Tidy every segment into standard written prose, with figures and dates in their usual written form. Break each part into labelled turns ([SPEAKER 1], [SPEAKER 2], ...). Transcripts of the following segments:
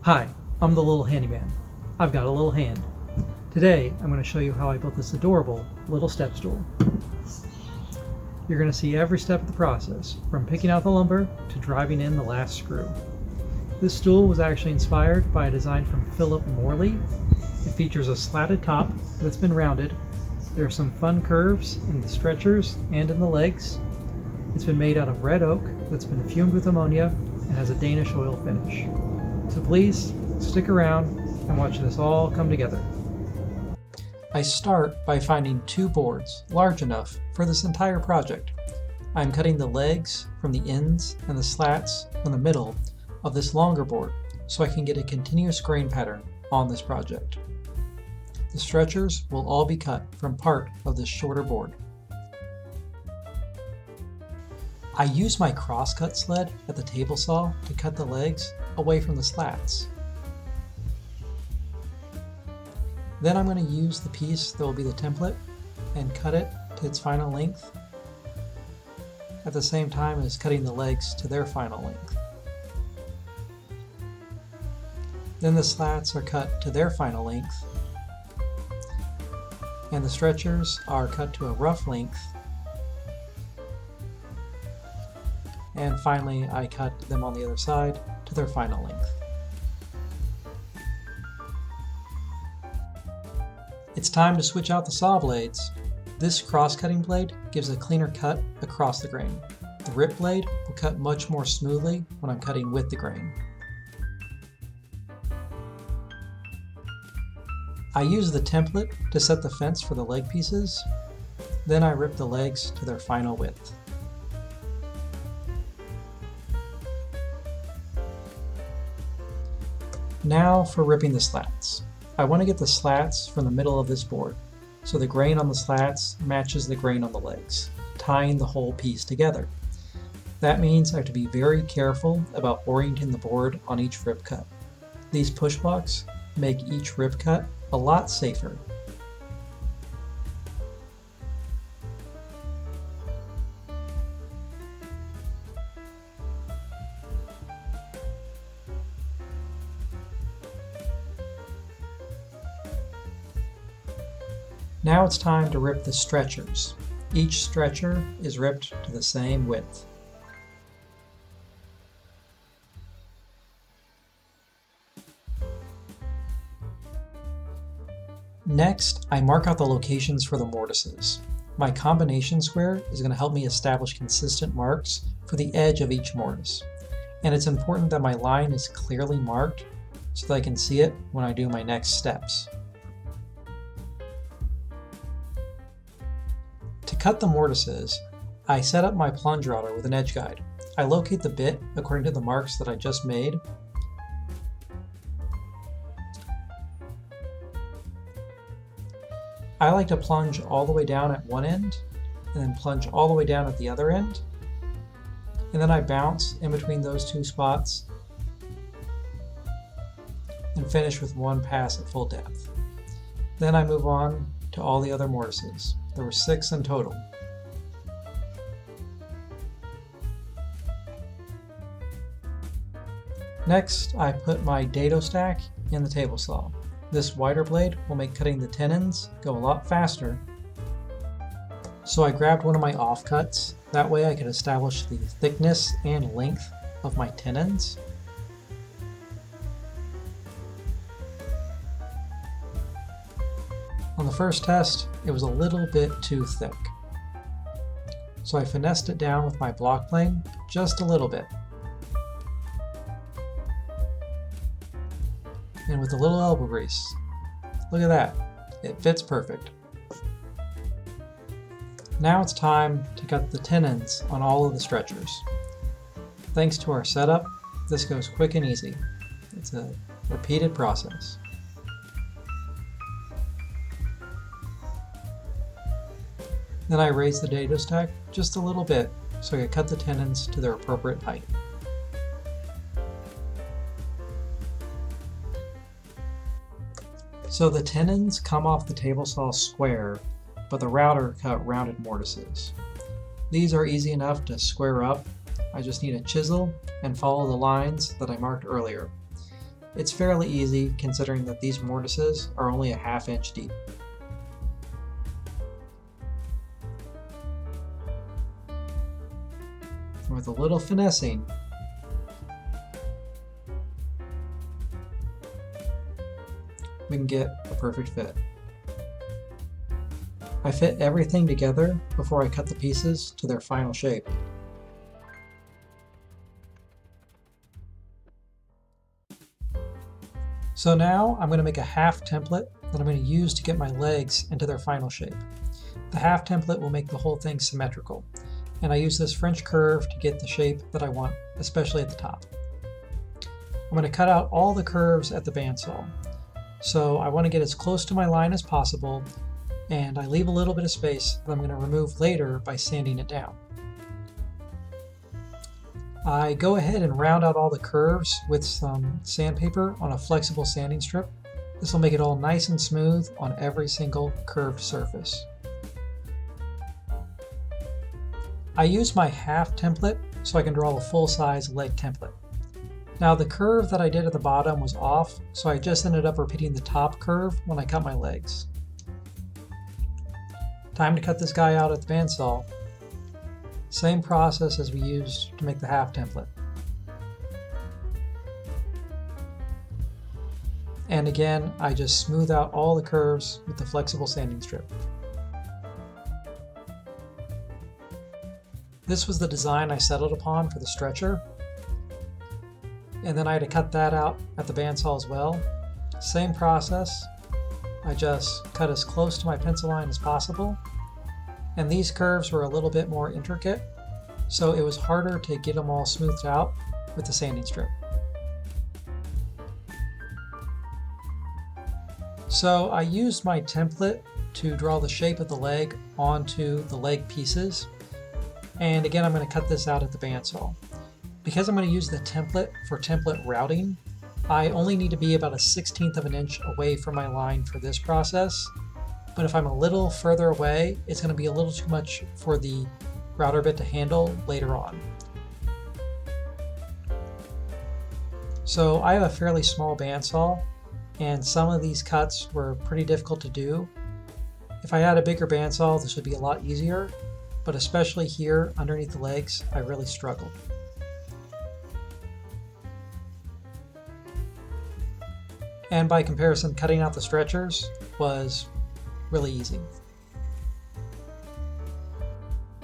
[SPEAKER 1] Hi, I'm the little handyman. I've got a little hand. Today, I'm going to show you how I built this adorable little step stool. You're going to see every step of the process, from picking out the lumber to driving in the last screw. This stool was actually inspired by a design from Philip Morley. It features a slatted top that's been rounded. There are some fun curves in the stretchers and in the legs. It's been made out of red oak that's been fumed with ammonia and has a Danish oil finish. So please stick around and watch this all come together. I start by finding two boards large enough for this entire project. I'm cutting the legs from the ends and the slats from the middle of this longer board so I can get a continuous grain pattern on this project. The stretchers will all be cut from part of this shorter board. I use my crosscut sled at the table saw to cut the legs away from the slats. Then I'm going to use the piece that will be the template and cut it to its final length at the same time as cutting the legs to their final length. Then the slats are cut to their final length and the stretchers are cut to a rough length. And finally, I cut them on the other side to their final length. It's time to switch out the saw blades. This cross-cutting blade gives a cleaner cut across the grain. The rip blade will cut much more smoothly when I'm cutting with the grain. I use the template to set the fence for the leg pieces. Then I rip the legs to their final width. Now for ripping the slats. I want to get the slats from the middle of this board, so the grain on the slats matches the grain on the legs, tying the whole piece together. That means I have to be very careful about orienting the board on each rip cut. These push blocks make each rip cut a lot safer. Now it's time to rip the stretchers. Each stretcher is ripped to the same width. Next, I mark out the locations for the mortises. My combination square is going to help me establish consistent marks for the edge of each mortise. And it's important that my line is clearly marked so that I can see it when I do my next steps. To cut the mortises, I set up my plunge router with an edge guide. I locate the bit according to the marks that I just made. I like to plunge all the way down at one end and then plunge all the way down at the other end. And then I bounce in between those two spots and finish with one pass at full depth. Then I move on to all the other mortises. There were 6 in total. Next, I put my dado stack in the table saw. This wider blade will make cutting the tenons go a lot faster. So I grabbed one of my offcuts. That way I could establish the thickness and length of my tenons. On the first test, it was a little bit too thick. So I finessed it down with my block plane just a little bit. And with a little elbow grease. Look at that, it fits perfect. Now it's time to cut the tenons on all of the stretchers. Thanks to our setup, this goes quick and easy. It's a repeated process. Then I raise the dado stack just a little bit so I can cut the tenons to their appropriate height. So the tenons come off the table saw square, but the router cut rounded mortises. These are easy enough to square up. I just need a chisel and follow the lines that I marked earlier. It's fairly easy considering that these mortises are only a ½ inch deep. With a little finessing, we can get a perfect fit. I fit everything together before I cut the pieces to their final shape. So now I'm going to make a half template that I'm going to use to get my legs into their final shape. The half template will make the whole thing symmetrical, and I use this French curve to get the shape that I want, especially at the top. I'm going to cut out all the curves at the bandsaw. So I want to get as close to my line as possible, and I leave a little bit of space that I'm going to remove later by sanding it down. I go ahead and round out all the curves with some sandpaper on a flexible sanding strip. This will make it all nice and smooth on every single curved surface. I use my half template so I can draw a full-size leg template. Now the curve that I did at the bottom was off, so I just ended up repeating the top curve when I cut my legs. Time to cut this guy out at the bandsaw. Same process as we used to make the half template. And again, I just smooth out all the curves with the flexible sanding strip. This was the design I settled upon for the stretcher. And then I had to cut that out at the bandsaw as well. Same process. I just cut as close to my pencil line as possible. And these curves were a little bit more intricate, so it was harder to get them all smoothed out with the sanding strip. So I used my template to draw the shape of the leg onto the leg pieces. And again, I'm going to cut this out at the bandsaw. Because I'm going to use the template for template routing, I only need to be about a 1/16 of an inch away from my line for this process. But if I'm a little further away, it's going to be a little too much for the router bit to handle later on. So I have a fairly small bandsaw, and some of these cuts were pretty difficult to do. If I had a bigger bandsaw, this would be a lot easier, but especially here underneath the legs, I really struggled. And by comparison, cutting out the stretchers was really easy.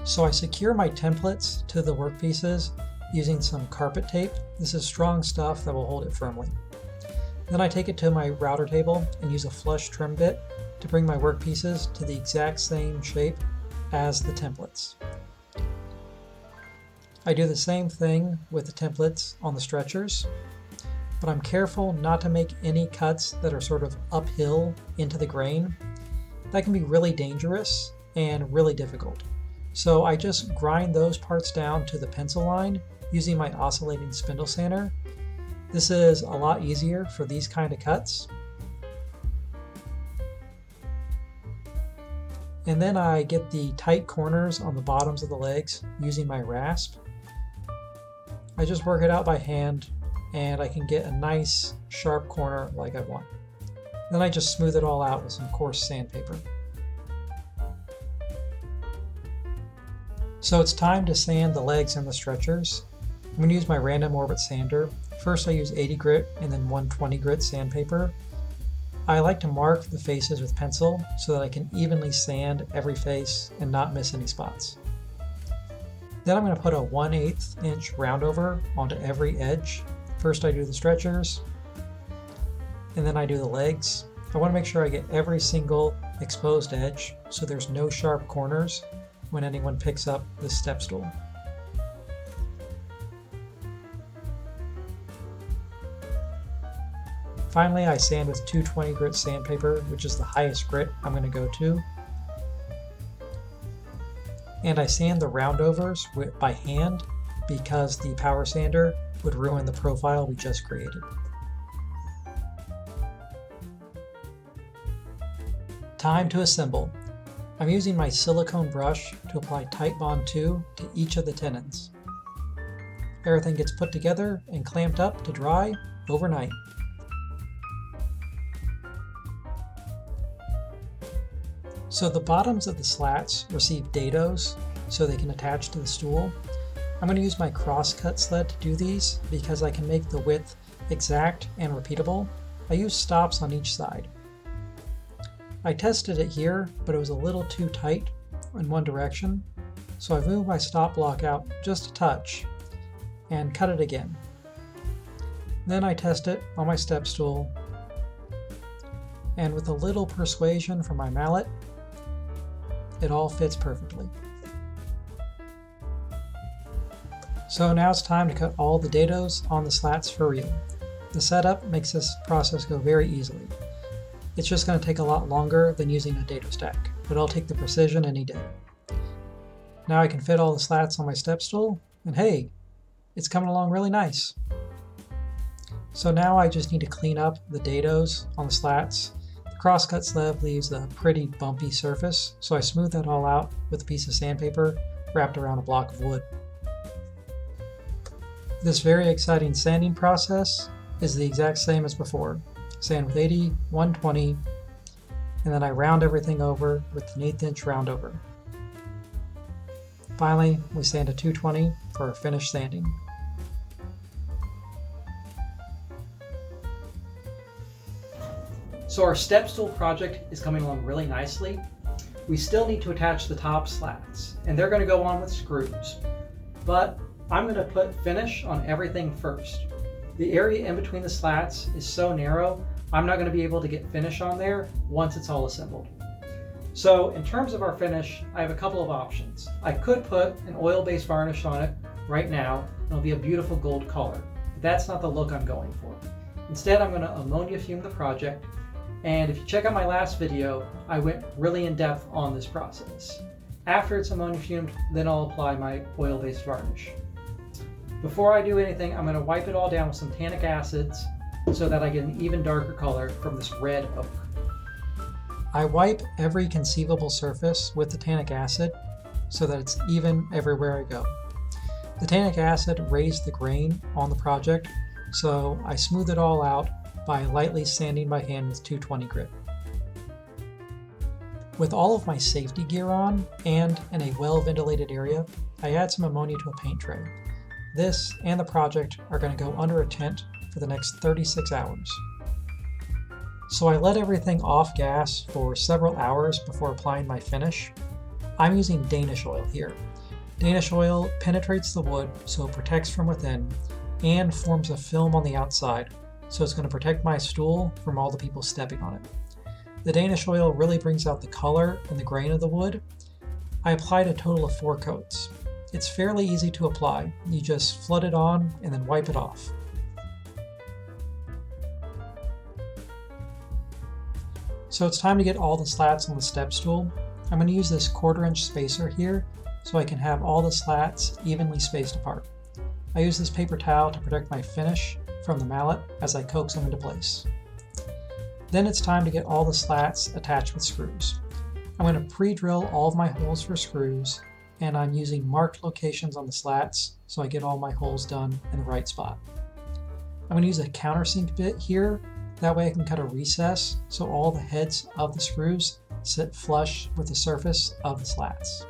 [SPEAKER 1] So I secure my templates to the workpieces using some carpet tape. This is strong stuff that will hold it firmly. Then I take it to my router table and use a flush trim bit to bring my workpieces to the exact same shape as the templates. I do the same thing with the templates on the stretchers, but I'm careful not to make any cuts that are sort of uphill into the grain. That can be really dangerous and really difficult. So I just grind those parts down to the pencil line using my oscillating spindle sander. This is a lot easier for these kind of cuts. And then I get the tight corners on the bottoms of the legs using my rasp. I just work it out by hand, and I can get a nice sharp corner like I want. Then I just smooth it all out with some coarse sandpaper. So it's time to sand the legs and the stretchers. I'm going to use my random orbit sander. First I use 80 grit and then 120 grit sandpaper. I like to mark the faces with pencil so that I can evenly sand every face and not miss any spots. Then I'm going to put a 1/8 inch roundover onto every edge. First I do the stretchers, and then I do the legs. I want to make sure I get every single exposed edge so there's no sharp corners when anyone picks up this step stool. Finally, I sand with 220 grit sandpaper, which is the highest grit I'm going to go to. And I sand the roundovers by hand because the power sander would ruin the profile we just created. Time to assemble. I'm using my silicone brush to apply Tight Bond 2 to each of the tenons. Everything gets put together and clamped up to dry overnight. So the bottoms of the slats receive dados so they can attach to the stool. I'm going to use my crosscut sled to do these because I can make the width exact and repeatable. I use stops on each side. I tested it here, but it was a little too tight in one direction, so I moved my stop block out just a touch and cut it again. Then I test it on my step stool, and with a little persuasion from my mallet, it all fits perfectly. So now it's time to cut all the dados on the slats for real. The setup makes this process go very easily. It's just going to take a lot longer than using a dado stack, but I'll take the precision any day. Now I can fit all the slats on my step stool, and hey, it's coming along really nice. So now I just need to clean up the dados on the slats. The crosscut sled leaves a pretty bumpy surface, so I smooth that all out with a piece of sandpaper wrapped around a block of wood. This very exciting sanding process is the exact same as before. Sand with 80, 120, and then I round everything over with an 1/8 inch roundover. Finally, we sand to 220 for our finished sanding. So our step stool project is coming along really nicely. We still need to attach the top slats, and they're going to go on with screws. But I'm going to put finish on everything first. The area in between the slats is so narrow, I'm not going to be able to get finish on there once it's all assembled. So in terms of our finish, I have a couple of options. I could put an oil-based varnish on it right now, and it'll be a beautiful gold color. But that's not the look I'm going for. Instead, I'm going to ammonia fume the project, and if you check out my last video, I went really in depth on this process. After it's ammonia fumed, then I'll apply my oil-based varnish. Before I do anything, I'm going to wipe it all down with some tannic acids so that I get an even darker color from this red oak. I wipe every conceivable surface with the tannic acid so that it's even everywhere I go. The tannic acid raised the grain on the project, so I smooth it all out by lightly sanding by hand with 220 grit. With all of my safety gear on and in a well-ventilated area, I add some ammonia to a paint tray. This and the project are going to go under a tent for the next 36 hours. So I let everything off gas for several hours before applying my finish. I'm using Danish oil here. Danish oil penetrates the wood so it protects from within and forms a film on the outside, so it's going to protect my stool from all the people stepping on it. The Danish oil really brings out the color and the grain of the wood. I applied a total of 4 coats. It's fairly easy to apply. You just flood it on and then wipe it off. So it's time to get all the slats on the step stool. I'm going to use this 1/4 inch spacer here so I can have all the slats evenly spaced apart. I use this paper towel to protect my finish from the mallet as I coax them into place. Then it's time to get all the slats attached with screws. I'm going to pre-drill all of my holes for screws, and I'm using marked locations on the slats so I get all my holes done in the right spot. I'm going to use a countersink bit here, that way I can cut a recess so all the heads of the screws sit flush with the surface of the slats.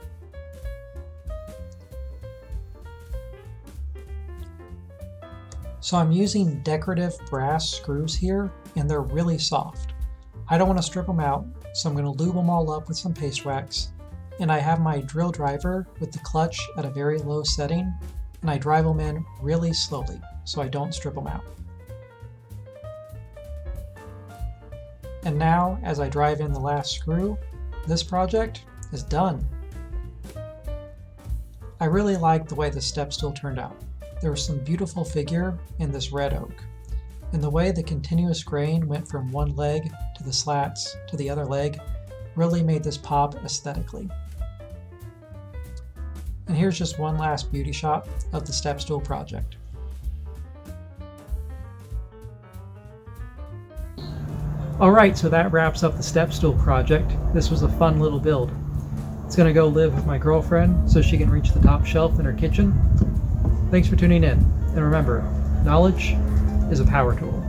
[SPEAKER 1] So I'm using decorative brass screws here, and they're really soft. I don't want to strip them out, so I'm going to lube them all up with some paste wax. And I have my drill driver with the clutch at a very low setting, and I drive them in really slowly so I don't strip them out. And now, as I drive in the last screw, this project is done. I really like the way the step stool turned out. There was some beautiful figure in this red oak, and the way the continuous grain went from one leg to the slats to the other leg really made this pop aesthetically. And here's just one last beauty shot of the step stool project. Alright, so that wraps up the step stool project. This was a fun little build. It's going to go live with my girlfriend so she can reach the top shelf in her kitchen. Thanks for tuning in, and remember, knowledge is a power tool.